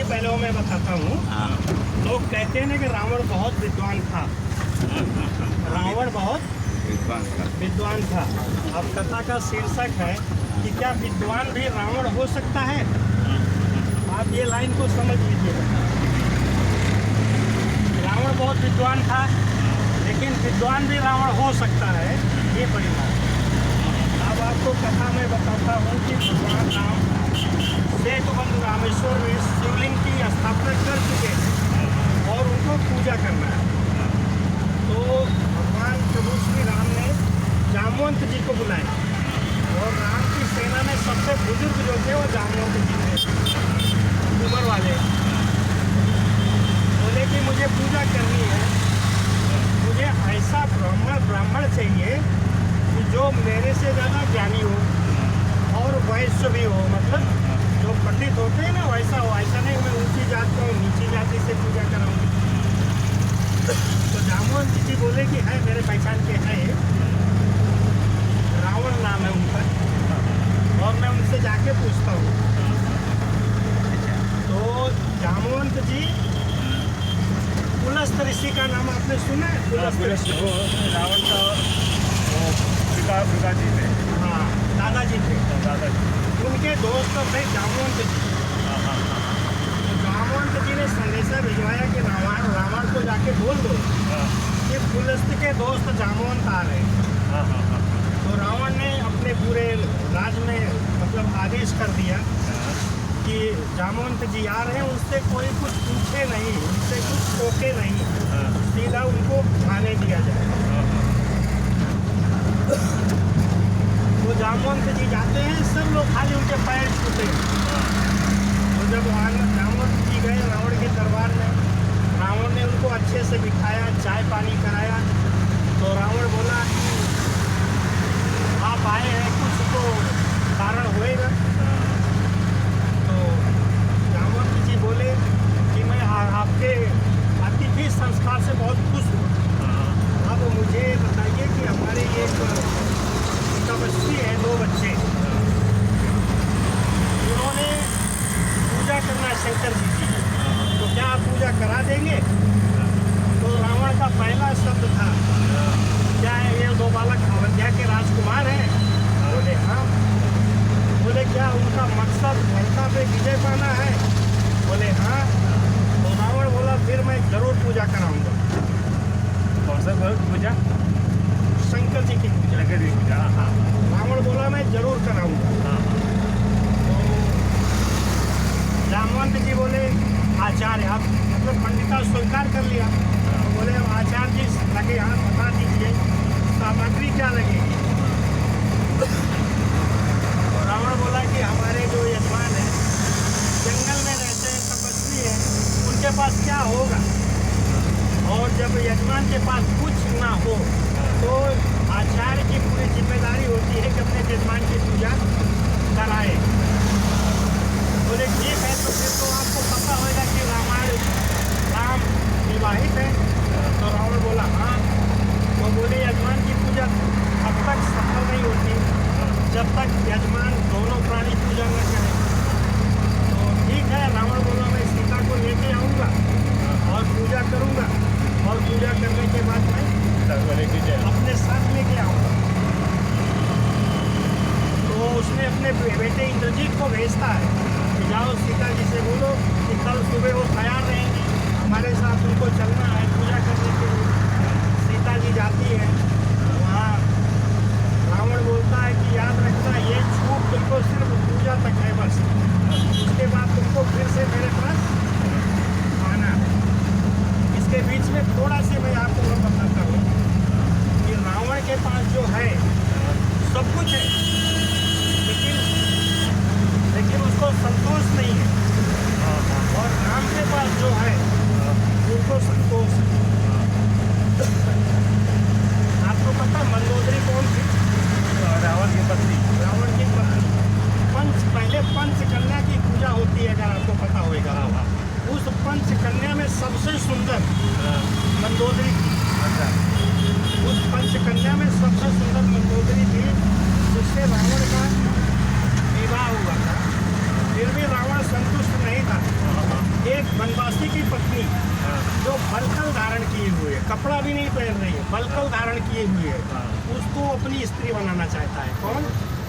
जी पहले वो मैं बताता हूँ। हाँ। लोग कहते हैं ना कि रावण बहुत विद्वान था। रावण बहुत विद्वान था। अब कथा का शीर्षक है कि क्या विद्वान भी रावण हो सकता है। आप ये लाइन को समझ लीजिए। रावण बहुत विद्वान था, लेकिन विद्वान भी रावण हो सकता है, ये परिणाम। अब आपको कथा में बताता हूँ कि भगवान राम सेतुबंध रामेश्वर में शिवलिंग की स्थापना कर चुके हैं और उनको पूजा करना है। तो भगवान प्रभु श्री राम ने जामवंत जी को बुलाया और राम की सेना में सबसे बुजुर्ग जो थे वो जामवंत जी थे, उम्र वाले। बोले कि मुझे पूजा करनी है, मुझे ऐसा ब्राह्मण चाहिए कि जो मेरे से ज़्यादा ज्ञानी हो और वैश्य भी हो, मतलब जो पंडित होते हैं ना वैसा हो। ऐसा नहीं मैं ऊंची जात का हूँ, नीची जाति से पूजा कराऊंगी। तो जामवंत जी बोले कि है मेरे पहचान के हैं, रावण नाम है उनका, और मैं उनसे जाके पूछता हूँ। तो जामवंत जी, पुलस्त ऋषि का नाम आपने सुना है? पुलस्त ऋषि रावण का पिताजी थे। हाँ, दादाजी थे। दादाजी उनके दोस्त थे जामवंत जी। तो जामवंत जी ने संदेशा भिजवाया कि रावण को जाके बोल दो कि पुलस्त के दोस्त जामवंत आ रहे हैं। तो रावण ने अपने पूरे राज में मतलब आदेश कर दिया कि जामवंत जी आ रहे हैं, उनसे कोई कुछ पूछे नहीं, उनसे कुछ टोके नहीं, सीधा उनको खाने दिया जाए। तो जामवंत जी जाते हैं, सब लोग खाली उनके पैर छूते हैं। तो जब जामवंत जी गए रावण के दरबार में, रावण ने उनको अच्छे से बिठाया, चाय पानी कराया। तो रावण बोला कि आप आए हैं, कुछ तो कारण होएगा। तो जामवंत जी बोले कि मैं आपके अतिथि संस्कार से बहुत खुश हूँ। अब मुझे बताइए कि हमारे एक तपस्वी है, 2 बच्चे, उन्होंने पूजा करना है शंकर जी की, तो क्या आप पूजा करा देंगे? तो रावण का पहला शब्द था, क्या है ये 2 बालक अयोध्या के राजकुमार हैं? बोले हाँ। बोले क्या उनका मकसद लंका पे विजय पाना है? बोले हाँ। तो रावण बोला फिर मैं जरूर पूजा कराऊंगा। कौन सा पूजा? शंकर जी की पूजा। शंकर जी की पूजा। हाँ। रावण बोला मैं जरूर कराऊंगा। तो जामवंत जी बोले आचार्य, आप मतलब पंडिता स्वीकार कर लिया। तो बोले आचार्य जी लगे यहाँ बता दीजिए सामग्री क्या लगेगी। तो रावण बोला कि हमारे जो यजमान हैं जंगल में रहते हैं, तपस्वी हैं, उनके पास क्या होगा। और जब यजमान के पास कुछ ना हो तो आचार्य की पूरी जिम्मेदारी होती है कि अपने यजमान की पूजा कराए। बोले ठीक है, तो फिर तो आपको पता होगा कि राम विवाहित है। तो रावण बोला हाँ। तो बोले यजमान की पूजा अब तक सफल नहीं होती जब तक यजमान दोनों प्राणी पूजा न करें। तो ठीक है, रावण बोला मैं सीता को लेके आऊँगा और पूजा करूँगा, और पूजा करने के बाद मैं अपने साथ लेके आऊँगा। तो उसने अपने बेटे इंद्रजीत को भेजता है कि जाओ सीता जी से बोलो कि कल सुबह वो तैयार रहेंगी, हमारे साथ उनको चलना है पूजा करने के लिए। सीता जी जाती है वहाँ। रावण बोलता है कि याद रखना ये छूट तुमको सिर्फ पूजा तक है बस, उसके बाद तुमको फिर से मेरे पास आना। इसके बीच में थोड़ा सा मैं आपको बताता हूँ कि रावण के पास जो है सब कुछ है, लेकिन उसको संतोष नहीं है। और राम के पास जो है उनको संतोष है। आपको पता मंदोदरी कौन थी? रावण की पत्नी। रावण की पत्नी। पहले पंचकन्या की पूजा होती है, अगर आपको पता होगा। उस पंचकन्या में सबसे सुंदर मंदोदरी थी। उस पंचकन्या में सबसे सुंदर मंदोदरी थी, जिससे रावण का विवाह हुआ था। फिर भी रावण संतुष्ट नहीं था। बनवासी की पत्नी हाँ, जो बलकल धारण किए हुए है, कपड़ा भी नहीं पहन रही है, बलकल धारण किए हुए है, हाँ, उसको अपनी स्त्री बनाना चाहता है। कौन?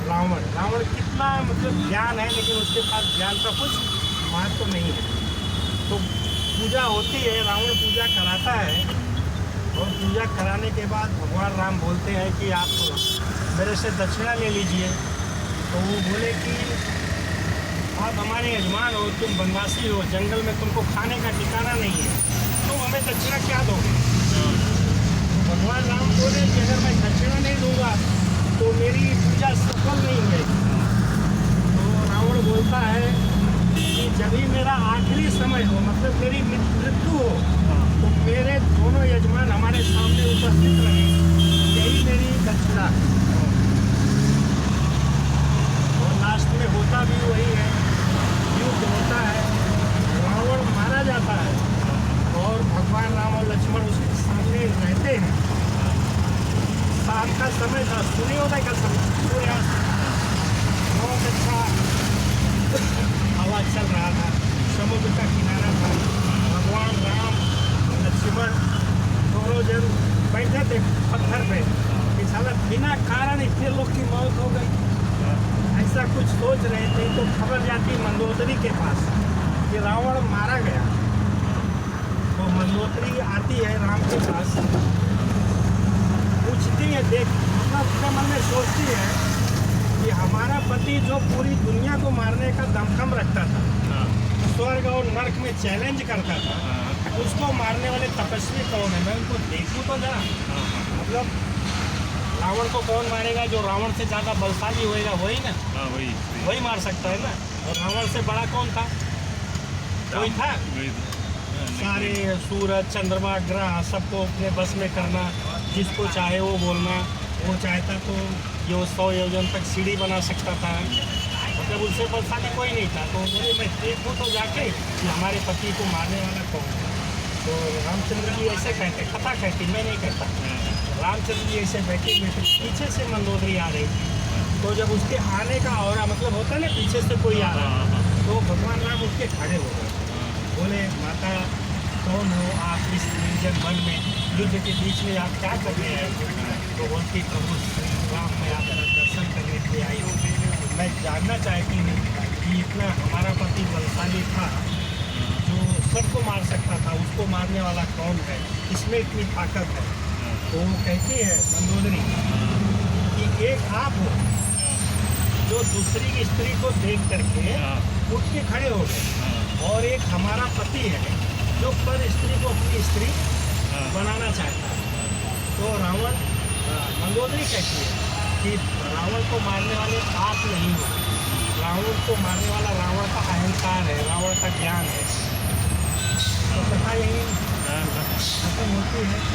रावण। रावण कितना मतलब ज्ञान है, लेकिन उसके पास ज्ञान का कुछ महत्व तो नहीं है। तो पूजा होती है, रावण पूजा कराता है, और पूजा कराने के बाद भगवान राम बोलते हैं कि आप मेरे से दक्षिणा ले लीजिए। तो वो बोले कि आप हमारे यजमान हो, तुम वनवासी हो, जंगल में तुमको खाने का ठिकाना नहीं है, तुम हमें दक्षिणा क्या दोगे? भगवान राम बोले कि अगर मैं दक्षिणा नहीं दूंगा तो मेरी पूजा सफल नहीं होगी। तो रावण बोलता है कि जब भी मेरा आखिरी समय हो, मतलब मेरी मृत्यु हो, तो मेरे दोनों यजमान हमारे सामने उपस्थित रहे, यही मेरी दक्षिणा है। और लास्ट में होता भी वही है, युद्ध होता है, रावण मारा जाता है, और भगवान राम और लक्ष्मण उसके सामने रहते हैं। शाम का समय था, सूर्योदय का समय, सूर्यास्त, बहुत अच्छा हवा चल रहा था, समुद्र का किनारा था। भगवान राम लक्ष्मण दोनों जन बैठे थे पत्थर पे कि साला बिना कारण इतने लोग की मौत हो गई, ऐसा कुछ सोच रहे थे। तो खबर जाती मंदोदरी के पास कि रावण मारा गया। तो मंदोदरी आती है राम के पास, पूछती है, देख मतलब अपने मन में सोचती है कि हमारा पति जो पूरी दुनिया को मारने का दमखम रखता था, स्वर्ग और नर्क में चैलेंज करता था, उसको मारने वाले तपस्वी कौन है? मैं उनको देखूं तो जरा। मतलब रावण को कौन मारेगा? जो रावण से ज़्यादा बलशाली होएगा वही ना, हाँ, वही मार सकता है ना। और रावण से बड़ा कौन था? कोई था? वही सारे सूरज चंद्रमा ग्रह सबको अपने बस में करना, जिसको चाहे वो बोलना, वो चाहता तो ये 100 योजन तक सीढ़ी बना सकता था, मतलब उससे बलशाली कोई नहीं था। तो बोले मैं देखूँ तो जाके कि हमारे पति को मारने वाला कौन है। तो रामचंद्र जी ऐसे कहते, कथा कहती, मैं नहीं कहता, रामचंद्र जी ऐसे बैठे हुए थे, पीछे से मंदोदरी आ रही थी। तो जब उसके आने का और मतलब होता है ना, पीछे से कोई आ रहा, तो भगवान राम उसके खड़े हो गए, बोले माता कौन हो आप? इस निर्जन वन में युद्ध के बीच में आप क्या कर रहे हैं? तो बोलती प्रभु श्री राम, मैं आपका दर्शन करने के लिए आई हूँ। मैं जानना चाहती हूँ कि इतना हमारा पति बलशाली था जो सबको मार सकता था, उसको मारने वाला कौन है? इसमें इतनी ताकत है। तो वो कहती है मंदोदरी कि एक आप हो जो दूसरी की स्त्री को देख करके उठ के खड़े हो गए, और एक हमारा पति है जो पर स्त्री को अपनी स्त्री बनाना चाहता है। तो रावण मंदोदरी कहती है कि रावण को मारने वाले आप नहीं हो, रावण को मारने वाला रावण का अहंकार है, रावण का ज्ञान है। तो कथा यही खत्म होती है।